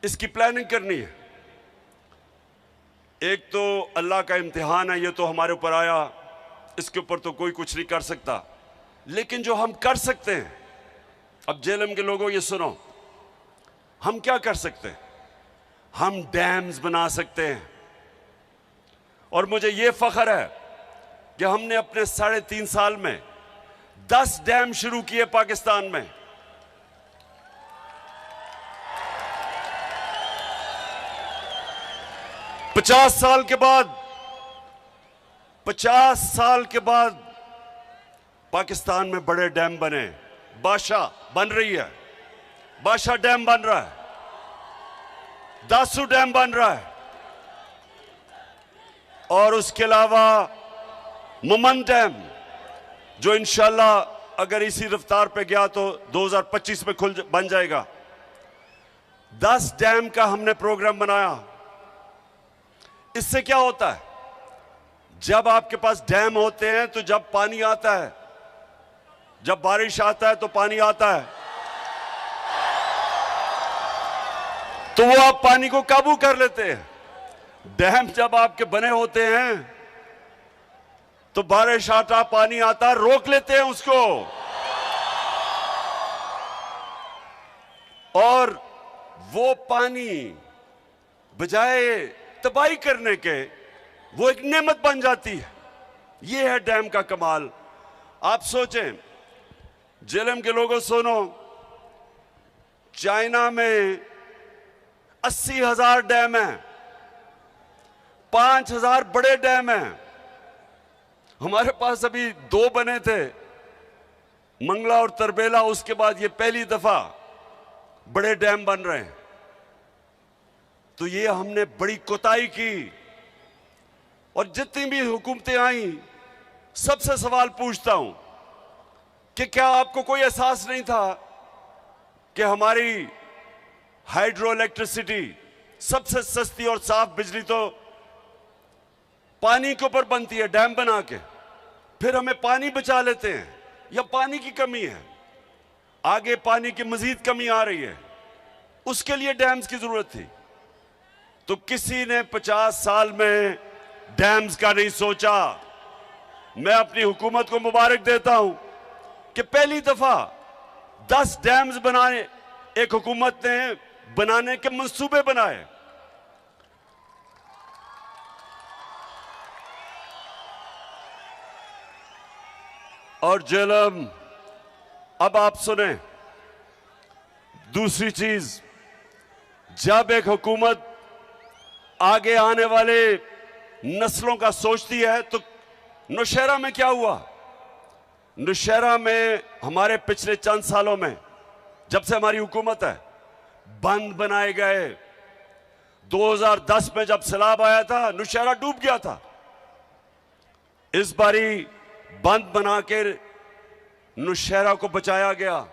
इसकी प्लानिंग करनी है। एक तो अल्लाह का इम्तिहान है, ये तो हमारे ऊपर आया, इसके ऊपर तो कोई कुछ नहीं कर सकता। लेकिन जो हम कर सकते हैं, अब जेएलएम के लोगों ये सुनो, हम क्या कर सकते हैं? हम डैम्स बना सकते हैं। और मुझे ये फख्र है कि हमने अपने 3.5 साल में 10 डैम शुरू किए पाकिस्तान में। पचास साल के बाद पाकिस्तान में बड़े डैम बने। बादशाह बन रही है, बादशाह डैम बन रहा है, दासू डैम बन रहा है, और उसके अलावा मुमन डैम, जो इंशाल्लाह अगर इसी रफ्तार पे गया तो 2025 में बन जाएगा। 10 डैम का हमने प्रोग्राम बनाया। इससे क्या होता है? जब आपके पास डैम होते हैं तो जब पानी आता है, जब बारिश आता है तो पानी आता है, तो वो आप पानी को काबू कर लेते हैं। डैम जब आपके बने होते हैं तो बारिश आता, पानी आता, रोक लेते हैं उसको, और वो पानी बजाय तबाही करने के वो एक नेमत बन जाती है। ये है डैम का कमाल। आप सोचें, जेएलएम के लोगों सुनो, चाइना में 80,000 डैम हैं, 5,000 बड़े डैम हैं। हमारे पास अभी 2 बने थे, मंगला और तरबेला, उसके बाद ये पहली दफा बड़े डैम बन रहे हैं। तो ये हमने बड़ी कोताही की। और जितनी भी हुकूमतें आई, सबसे सवाल पूछता हूं कि क्या आपको कोई एहसास नहीं था कि हमारी हाइड्रो इलेक्ट्रिसिटी, सबसे सस्ती और साफ बिजली तो पानी के ऊपर बनती है, डैम बना के। फिर हमें पानी बचा लेते हैं, या पानी की कमी है, आगे पानी की मजीद कमी आ रही है, उसके लिए डैम्स की जरूरत थी। तो किसी ने 50 साल में डैम्स का नहीं सोचा। मैं अपनी हुकूमत को मुबारक देता हूं कि पहली दफा 10 डैम्स बनाए एक हुकूमत ने बनाने के मंसूबे बनाए। और जेएलएम, अब आप सुने दूसरी चीज, जब एक हुकूमत आगे आने वाले नस्लों का सोचती है, तो नौशहरा में क्या हुआ? नौशहरा में हमारे पिछले चंद सालों में, जब से हमारी हुकूमत है, बंद बनाए गए। 2010 में जब सैलाब आया था, नौशहरा डूब गया था। इस बारी बंद बना के नौशहरा को बचाया गया,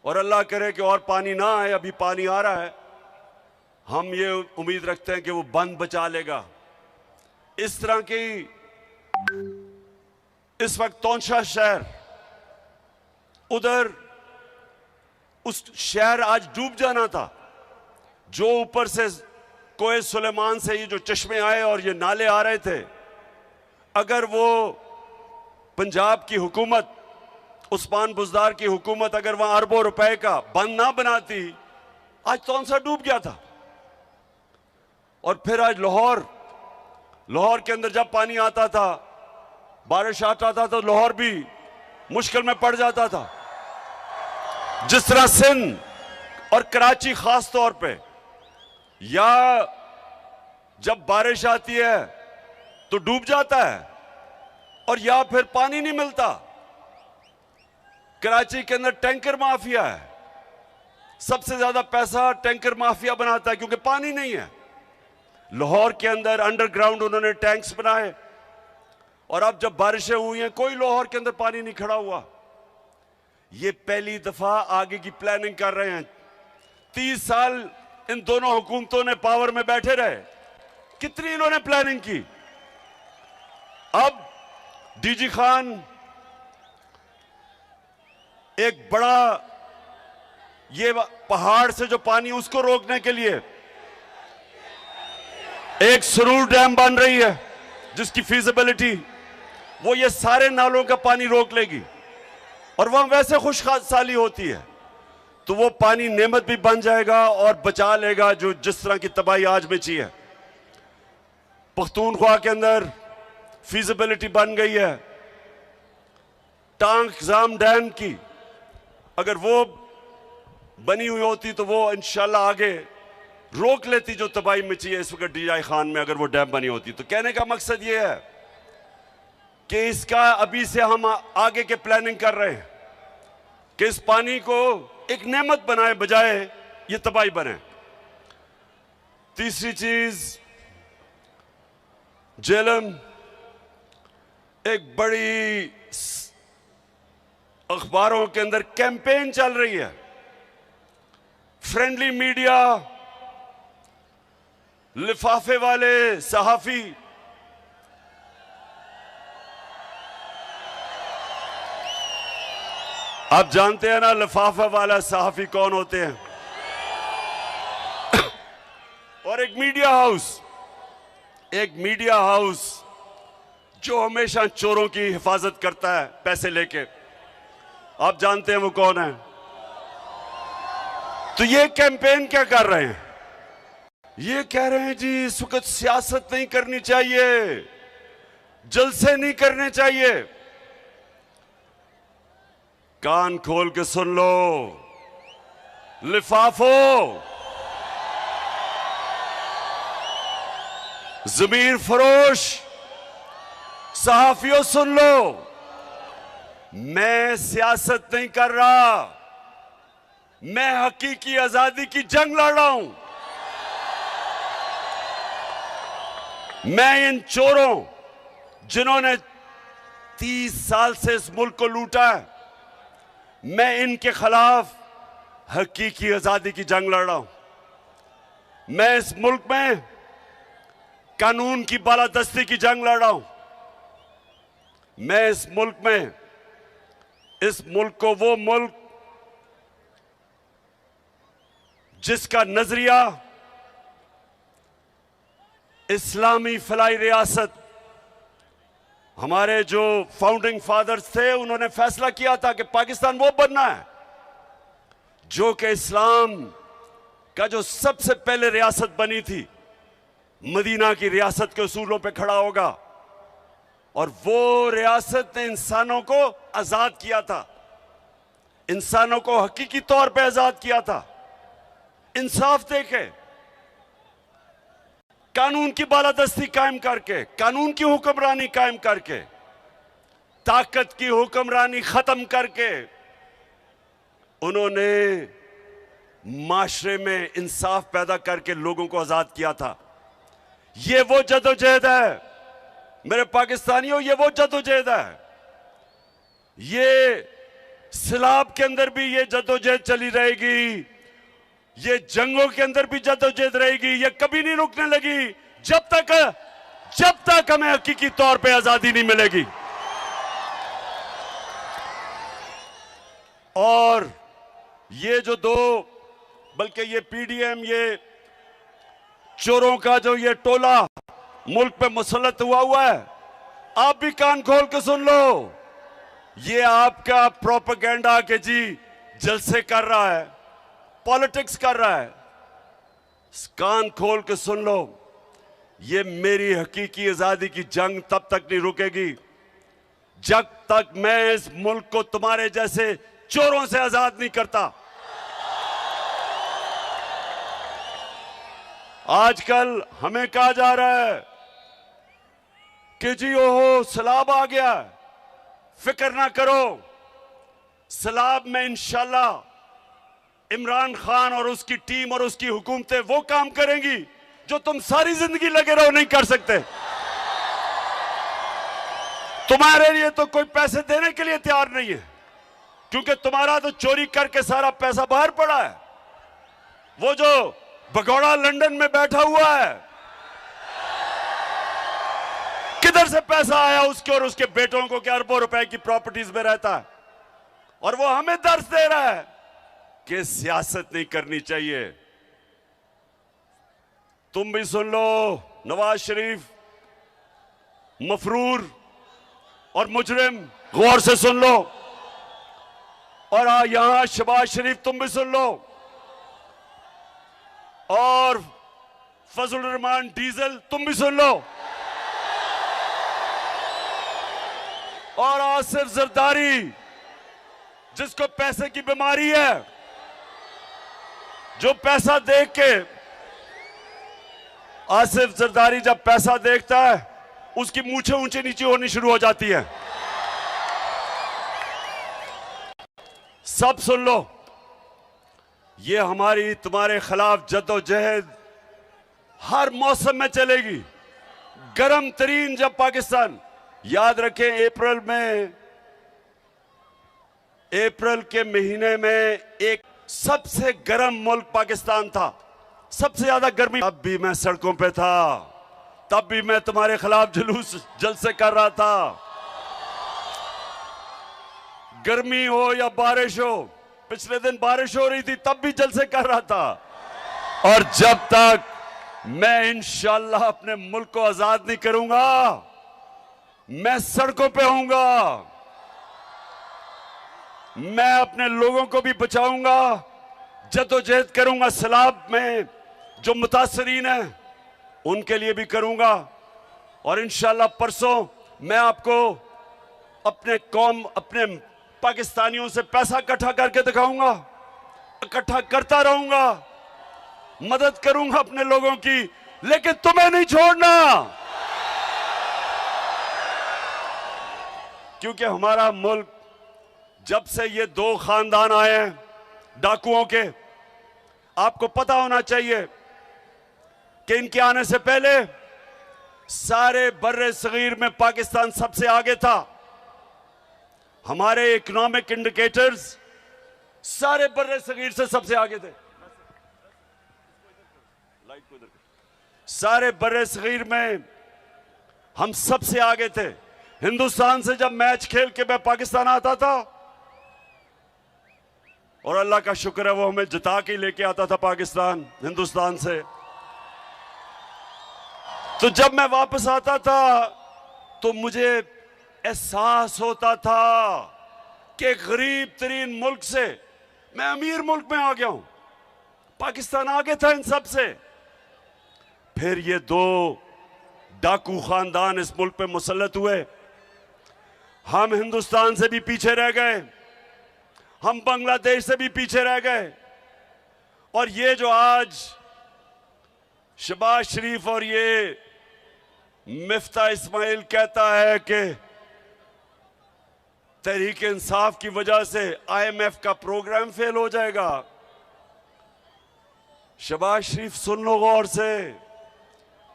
और अल्लाह करे कि और पानी ना आए। अभी पानी आ रहा है, हम ये उम्मीद रखते हैं कि वो बंद बचा लेगा। इस तरह की इस वक्त तौंशा शहर, उधर उस शहर आज डूब जाना था, जो ऊपर से कोए सुलेमान से ये जो चश्मे आए और ये नाले आ रहे थे, अगर वो पंजाब की हुकूमत, उस्मान बुज़दार की हुकूमत, अगर वहां अरबों रुपए का बंद ना बनाती, आज तौंसा डूब गया था। और फिर आज लाहौर के अंदर जब पानी आता था, बारिश आता था, तो लाहौर भी मुश्किल में पड़ जाता था। जिस तरह सिंध और कराची खास तौर पे, या जब बारिश आती है तो डूब जाता है, और या फिर पानी नहीं मिलता। कराची के अंदर टैंकर माफिया है, सबसे ज्यादा पैसा टैंकर माफिया बनाता है, क्योंकि पानी नहीं है। लाहौर के अंदर अंडरग्राउंड उन्होंने टैंक्स बनाए, और अब जब बारिशें हुई हैं, कोई लाहौर के अंदर पानी नहीं खड़ा हुआ। ये पहली दफा आगे की प्लानिंग कर रहे हैं। 30 साल इन दोनों हुकूमतों ने पावर में बैठे रहे, कितनी इन्होंने प्लानिंग की। अब डीजी खान एक बड़ा ये पहाड़ से जो पानी उसको रोकने के लिए एक सुरूर डैम बन रही है जिसकी फीजिबिलिटी वो ये सारे नालों का पानी रोक लेगी और वहां वैसे खुशहाली होती है तो वो पानी नेमत भी बन जाएगा और बचा लेगा जो जिस तरह की तबाही आज मची है। पख्तूनख्वा के अंदर फीजिबिलिटी बन गई है टांग जाम डैम की, अगर वो बनी हुई होती तो वो इंशाल्लाह आगे रोक लेती जो तबाही मची है इस वक्त डीआई खान में, अगर वो डैम बनी होती। तो कहने का मकसद ये है कि इसका अभी से हम आगे के प्लानिंग कर रहे हैं कि इस पानी को एक नेमत बनाए बजाय ये तबाही बने। तीसरी चीज, जेलम एक बड़ी अखबारों के अंदर कैंपेन चल रही है, फ्रेंडली मीडिया, लिफाफे वाले सहाफी आप जानते हैं ना लिफाफा वाला सहाफी कौन होते हैं। और एक मीडिया हाउस जो हमेशा चोरों की हिफाजत करता है पैसे लेके, आप जानते हैं वो कौन है। तो ये कैंपेन क्या कर रहे हैं, ये कह रहे हैं जी इस वक्त सियासत नहीं करनी चाहिए, जलसे नहीं करने चाहिए। कान खोल के सुन लो लिफाफो, जमीर फरोश सहाफियों सुन लो, मैं सियासत नहीं कर रहा, मैं हकीकी आजादी की जंग लड़ रहा हूं। मैं इन चोरों जिन्होंने 30 साल से इस मुल्क को लूटा है, मैं इनके खिलाफ हकीकी आजादी की जंग लड़ रहा हूं। मैं इस मुल्क में कानून की बालादस्ती की जंग लड़ रहा हूं। मैं इस मुल्क को वो मुल्क जिसका नजरिया इस्लामी फलाई रियासत, हमारे जो फाउंडिंग फादर्स थे उन्होंने फैसला किया था कि पाकिस्तान वो बनना है जो कि इस्लाम का जो सबसे पहले रियासत बनी थी मदीना की रियासत के उसूलों पे खड़ा होगा। और वो रियासत ने इंसानों को आजाद किया था, इंसानों को हकीकी तौर पे आजाद किया था। इंसाफ देके, कानून की बालादस्ती कायम करके, कानून की हुक्मरानी कायम करके, ताकत की हुक्मरानी खत्म करके उन्होंने माशरे में इंसाफ पैदा करके लोगों को आजाद किया था। ये वो जदोजहद है मेरे पाकिस्तानियों, ये वो जदोजहद है। ये सिलाब के अंदर भी ये जदोजहद चली रहेगी, ये जंगों के अंदर भी जदोजहद रहेगी, ये कभी नहीं रुकने लगी जब तक हमें हकीकी तौर पे आजादी नहीं मिलेगी। और ये जो बल्कि ये पीडीएम, ये चोरों का जो ये टोला मुल्क पे मुसल्लत हुआ है, आप भी कान खोल के सुन लो, ये आपका प्रोपेगेंडा के जी जलसे कर रहा है, पॉलिटिक्स कर रहा है। कान खोल के सुन लो, ये मेरी हकीकी आजादी की जंग तब तक नहीं रुकेगी जब तक मैं इस मुल्क को तुम्हारे जैसे चोरों से आजाद नहीं करता। आजकल हमें कहा जा रहा है कि जी ओहो सैलाब आ गया, फिक्र ना करो, सैलाब में इंशाल्लाह इमरान खान और उसकी टीम और उसकी हुकूमतें वो काम करेंगी जो तुम सारी जिंदगी लगे रहो नहीं कर सकते। तुम्हारे लिए तो कोई पैसे देने के लिए तैयार नहीं है, क्योंकि तुम्हारा तो चोरी करके सारा पैसा बाहर पड़ा है। वो जो भगोड़ा लंदन में बैठा हुआ है, किधर से पैसा आया उसके और उसके बेटों को, क्या अरबों रुपए की प्रॉपर्टीज में रहता है, और वो हमें दर्श दे रहा है कि सियासत नहीं करनी चाहिए। तुम भी सुन लो, नवाज शरीफ मफरूर और मुजरिम, गौर से सुन लो। और यहां शहबाज शरीफ तुम भी सुन लो, और फजलुर रहमान डीजल तुम भी सुन लो, और आसिफ जरदारी जिसको पैसे की बीमारी है, जो पैसा देख के, आसिफ जरदारी जब पैसा देखता है उसकी मूछें ऊंचे नीचे होनी शुरू हो जाती है। सब सुन लो, ये हमारी तुम्हारे खिलाफ जद्दोजहद हर मौसम में चलेगी। गर्म तरीन जब पाकिस्तान, याद रखें अप्रैल के महीने में एक सबसे गर्म मुल्क पाकिस्तान था, सबसे ज्यादा गर्मी, तब भी मैं सड़कों पे था, तब भी मैं तुम्हारे खिलाफ जुलूस जलसे कर रहा था। गर्मी हो या बारिश हो, पिछले दिन बारिश हो रही थी तब भी जलसे कर रहा था। और जब तक मैं इंशाअल्लाह अपने मुल्क को आजाद नहीं करूंगा, मैं सड़कों पे होऊंगा, मैं अपने लोगों को भी बचाऊंगा, जद्दोजहद करूंगा, सैलाब में जो मुतासरीन हैं उनके लिए भी करूंगा। और इंशाअल्लाह परसों मैं आपको अपने पाकिस्तानियों से पैसा इकट्ठा करके दिखाऊंगा, इकट्ठा करता रहूंगा, मदद करूंगा अपने लोगों की, लेकिन तुम्हें नहीं छोड़ना, क्योंकि हमारा मुल्क, जब से ये दो खानदान आए हैं डाकुओं के, आपको पता होना चाहिए कि इनके आने से पहले सारे बर्रे सगीर में पाकिस्तान सबसे आगे था। हमारे इकोनॉमिक इंडिकेटर्स सारे बर्रे सगीर से सबसे आगे थे। सारे बर्रे सगीर में हम सबसे आगे थे। हिंदुस्तान से जब मैच खेल के मैं पाकिस्तान आता था, और अल्लाह का शुक्र है वो हमें जिता के लेके आता था पाकिस्तान हिंदुस्तान से, तो जब मैं वापस आता था तो मुझे एहसास होता था कि गरीब तरीन मुल्क से मैं अमीर मुल्क में आ गया हूं। पाकिस्तान आगे था इन सब से। फिर ये दो डाकू खानदान इस मुल्क पे मुसल्लत हुए, हम हिंदुस्तान से भी पीछे रह गए, हम बांग्लादेश से भी पीछे रह गए। और ये जो आज शहबाज शरीफ और ये मिफ्ता इस्माइल कहता है कि तहरीक इंसाफ की वजह से IMF का प्रोग्राम फेल हो जाएगा, शहबाज शरीफ सुन लो गौर से,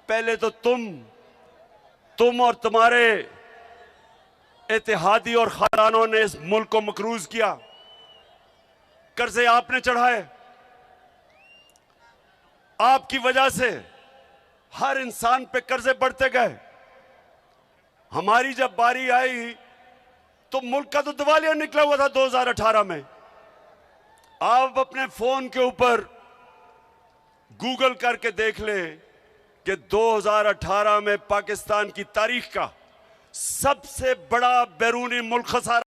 पहले तो तुम और तुम्हारे इत्तेहादी और खानदानों ने इस मुल्क को मकरूज किया, कर्जे आपने चढ़ाए, आपकी वजह से हर इंसान पे कर्जे बढ़ते गए। हमारी जब बारी आई तो मुल्क का तो दिवालिया निकला हुआ था 2018 में। आप अपने फोन के ऊपर गूगल करके देख ले कि 2018 में पाकिस्तान की तारीख का सबसे बड़ा बैरूनी मुल्क खसारा